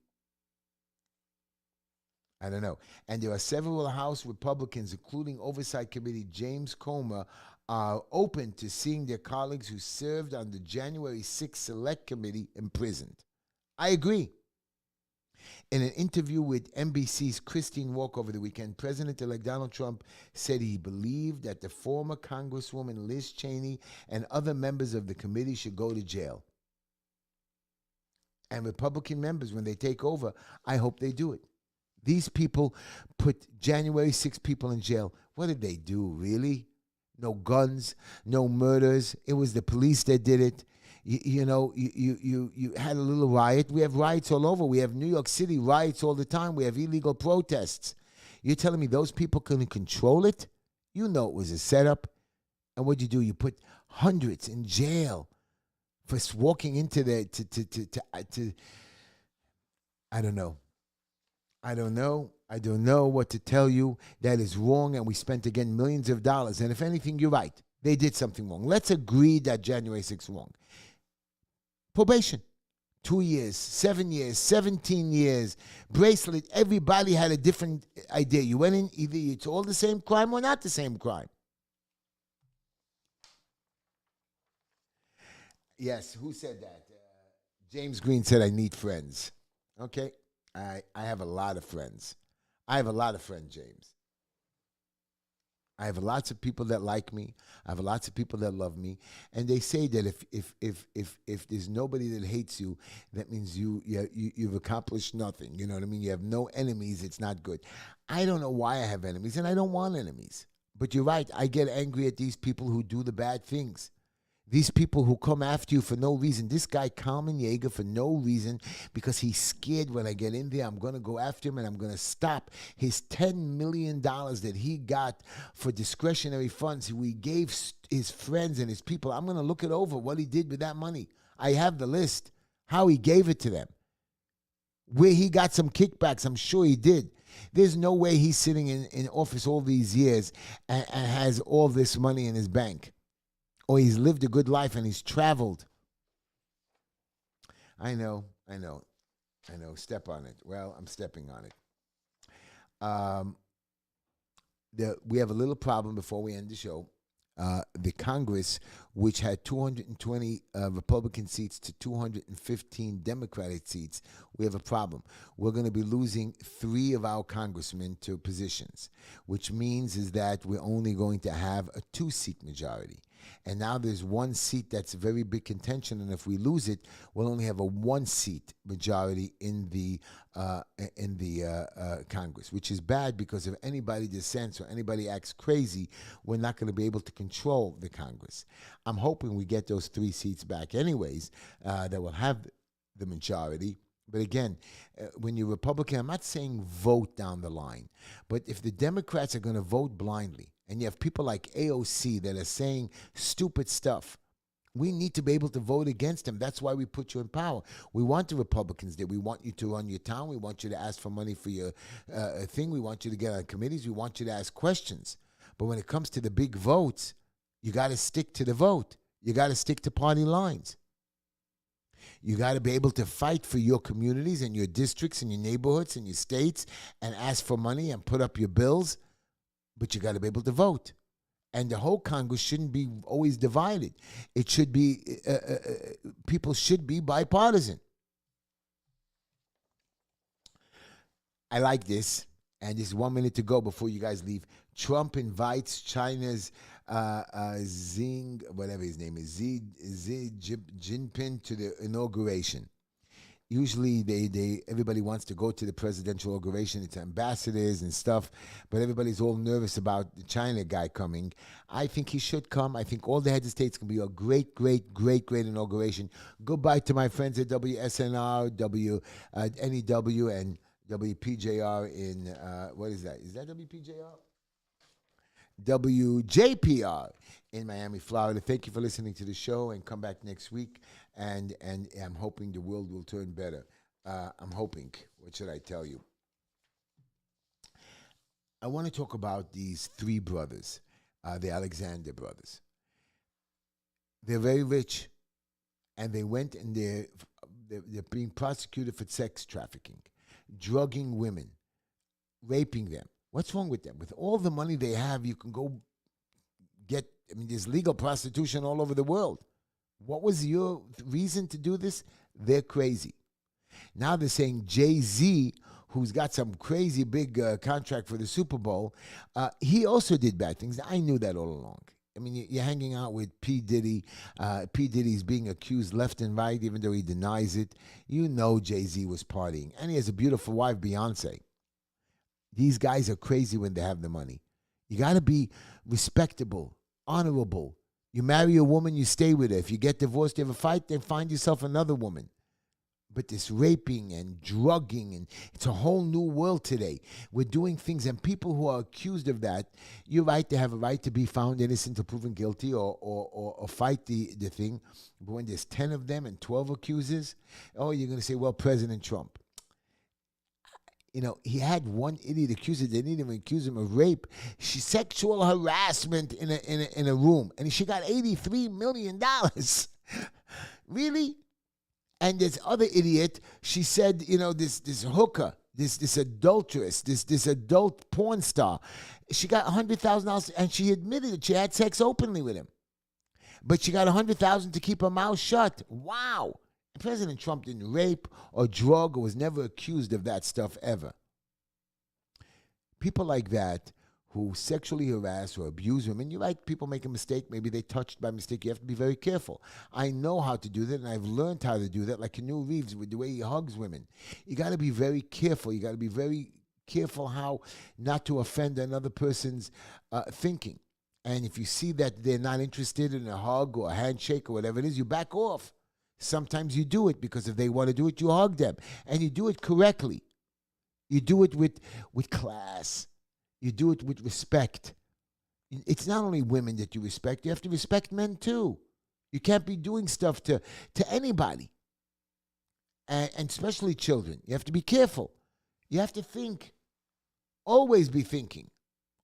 I don't know. And there are several House Republicans, including Oversight Committee James Comer, are open to seeing their colleagues who served on the January 6th Select Committee imprisoned. I agree. In an interview with NBC's Christine Walk over the weekend, President-elect Donald Trump said he believed that the former Congresswoman Liz Cheney and other members of the committee should go to jail. And Republican members, when they take over, I hope they do it. These people put January 6 people in jail. What did they do, really? No guns, no murders. It was the police that did it. You had a little riot. We have riots all over. We have New York City riots all the time. We have illegal protests. You're telling me those people couldn't control it? You know it was a setup. And what'd you do? You put hundreds in jail for walking into the I don't know. I don't know what to tell you. That is wrong, and we spent, again, millions of dollars. And if anything, you're right. They did something wrong. Let's agree that January 6th wrong. Probation, 2 years, 7 years, 17 years. Bracelet, everybody had a different idea. You went in, either it's all the same crime or not the same crime. Yes, who said that? James Green said, I need friends. Okay, I have a lot of friends. I have a lot of friends, James. I have lots of people that like me. I have lots of people that love me. And they say that if there's nobody that hates you, that means you've accomplished nothing. You know what I mean? You have no enemies. It's not good. I don't know why I have enemies, and I don't want enemies. But you're right. I get angry at these people who do the bad things. These people who come after you for no reason. This guy, Kalman Yeager, for no reason, because he's scared when I get in there, I'm going to go after him and I'm going to stop his $10 million that he got for discretionary funds he gave his friends and his people. I'm going to look it over, what he did with that money. I have the list, how he gave it to them. Where he got some kickbacks, I'm sure he did. There's no way he's sitting in office all these years and has all this money in his bank. Or he's lived a good life and he's traveled. I know. Step on it. Well, I'm stepping on it. We have a little problem before we end the show. The Congress, which had 220 Republican seats to 215 Democratic seats, we have a problem. We're going to be losing 3 of our congressmen to positions, which means is that we're only going to have a 2-seat majority. And now there's 1 seat that's a very big contention, and if we lose it, we'll only have a 1-seat majority in the Congress, which is bad because if anybody dissents or anybody acts crazy, we're not going to be able to control the Congress. I'm hoping we get those 3 seats back anyways, that will have the majority. But again, when you're Republican, I'm not saying vote down the line, but if the Democrats are going to vote blindly, and you have people like AOC that are saying stupid stuff, we need to be able to vote against them. That's why we put you in power. We want the Republicans there. We want you to run your town. We want you to ask for money for your thing. We want you to get on committees. We want you to ask questions. But when it comes to the big votes, you got to stick to the vote. You got to stick to party lines. You got to be able to fight for your communities and your districts and your neighborhoods and your states and ask for money and put up your bills. But you got to be able to vote. And the whole Congress shouldn't be always divided. It should be, people should be bipartisan. I like this. And there's 1 minute to go before you guys leave. Trump invites China's Xi, whatever his name is, Xi Jinping to the inauguration. Usually everybody wants to go to the presidential inauguration. It's ambassadors and stuff, but everybody's all nervous about the China guy coming. I think he should come. I think all the heads of states can be a great inauguration. Goodbye to my friends at WSNR, NEW, and WPJR in, what is that? Is that WPJR? WJPR in Miami, Florida. Thank you for listening to the show, and come back next week. And I'm hoping the world will turn better. I'm hoping. What should I tell you? I want to talk about these 3 brothers, the Alexander brothers. They're very rich, and they went and they're being prosecuted for sex trafficking, drugging women, raping them. What's wrong with them? With all the money they have, you can go there's legal prostitution all over the world. What was your reason to do this? They're crazy. Now they're saying Jay-Z, who's got some crazy big contract for the Super Bowl, he also did bad things. I knew that all along. I mean, you're hanging out with P. Diddy. P. Diddy's being accused left and right, even though he denies it. You know Jay-Z was partying. And he has a beautiful wife, Beyonce. These guys are crazy when they have the money. You got to be respectable, honorable. You marry a woman, you stay with her. If you get divorced, you have a fight, then find yourself another woman. But this raping and drugging, and it's a whole new world today. We're doing things, and people who are accused of that, you're right, they have a right to be found innocent or proven guilty or fight the thing. But when there's 10 of them and 12 accusers, oh, you're going to say, well, President Trump. You know, he had one idiot accuser. They didn't even accuse him of rape. She sexual harassment in a room, and she got $83 million. Really? And this other idiot, she said, you know, this hooker, this adulteress, this adult porn star, she got $100,000, and she admitted that she had sex openly with him. But she got $100,000 to keep her mouth shut. Wow. President Trump didn't rape or drug or was never accused of that stuff ever. People like that who sexually harass or abuse women, you're right, people make a mistake. Maybe they touched by mistake. You have to be very careful. I know how to do that, and I've learned how to do that, like Keanu Reeves with the way he hugs women. You got to be very careful. You got to be very careful how not to offend another person's thinking. And if you see that they're not interested in a hug or a handshake or whatever it is, you back off. Sometimes you do it because if they want to do it, you hug them. And you do it correctly. You do it with class. You do it with respect. It's not only women that you respect. You have to respect men too. You can't be doing stuff to anybody. And especially children. You have to be careful. You have to think. Always be thinking.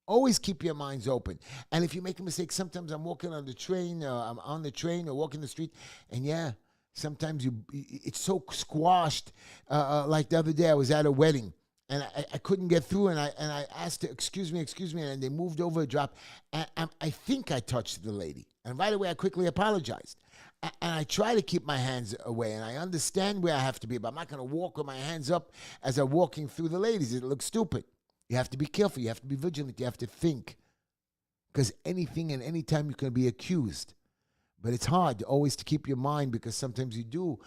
Always keep your minds open. And if you make a mistake, sometimes I'm walking on the train, I'm on the train or walking the street, and yeah, sometimes it's so squashed. Like the other day, I was at a wedding, and I couldn't get through, and I asked her, excuse me, and they moved over a drop, and I think I touched the lady. And right away, I quickly apologized. And I try to keep my hands away, and I understand where I have to be, but I'm not going to walk with my hands up as I'm walking through the ladies. It looks stupid. You have to be careful. You have to be vigilant. You have to think. Because anything and any time you can be accused. But it's hard always to keep your mind, because sometimes you do,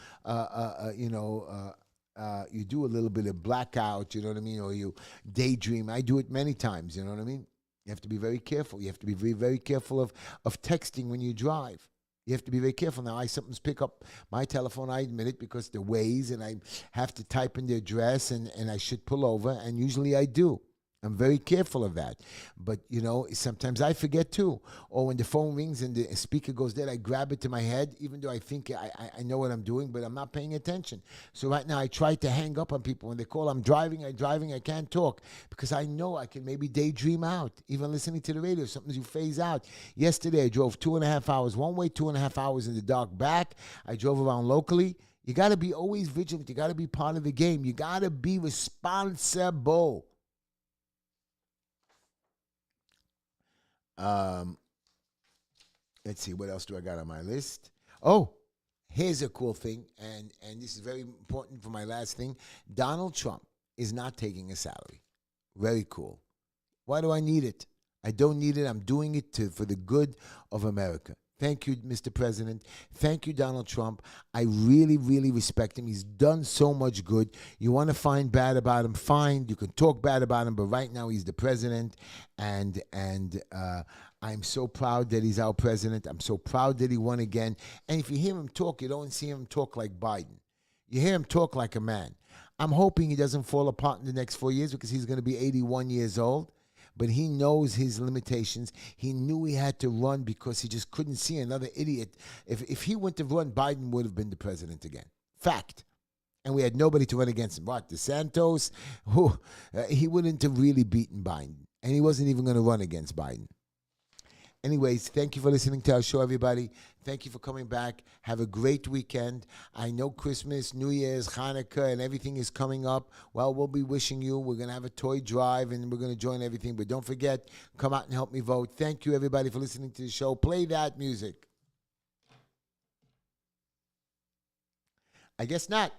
you do a little bit of blackout, you know what I mean? Or you daydream. I do it many times, you know what I mean? You have to be very careful. You have to be very, very careful of texting when you drive. You have to be very careful. Now, I sometimes pick up my telephone, I admit it, because the Waze, and I have to type in the address, and I should pull over, and usually I do. I'm very careful of that. But, you know, sometimes I forget too. Or when the phone rings and the speaker goes dead, I grab it to my head, even though I think I know what I'm doing, but I'm not paying attention. So right now I try to hang up on people. When they call, I'm driving, I can't talk, because I know I can maybe daydream out, even listening to the radio. Something you phase out. Yesterday I drove 2.5 hours one way, 2.5 hours in the dark back. I drove around locally. You got to be always vigilant. You got to be part of the game. You got to be responsible. Let's see, what else do I got on my list? Oh, here's a cool thing, and this is very important for my last thing. Donald Trump is not taking a salary. Very cool. Why do I need it? I don't need it. I'm doing it for the good of America. Thank you, Mr. President. Thank you, Donald Trump. I really, really respect him. He's done so much good. You want to find bad about him, fine. You can talk bad about him, but right now he's the president, and I'm so proud that he's our president. I'm so proud that he won again. And if you hear him talk, you don't see him talk like Biden. You hear him talk like a man. I'm hoping he doesn't fall apart in the next 4 years, because he's going to be 81 years old. But he knows his limitations. He knew he had to run because he just couldn't see another idiot. If he went to run, Biden would have been the president again. Fact. And we had nobody to run against him. What, DeSantis? He wouldn't have really beaten Biden. And he wasn't even going to run against Biden. Anyways, thank you for listening to our show, everybody. Thank you for coming back. Have a great weekend. I know Christmas, New Year's, Hanukkah, and everything is coming up. Well, we'll be wishing you. We're going to have a toy drive, and we're going to join everything. But don't forget, come out and help me vote. Thank you, everybody, for listening to the show. Play that music. I guess not.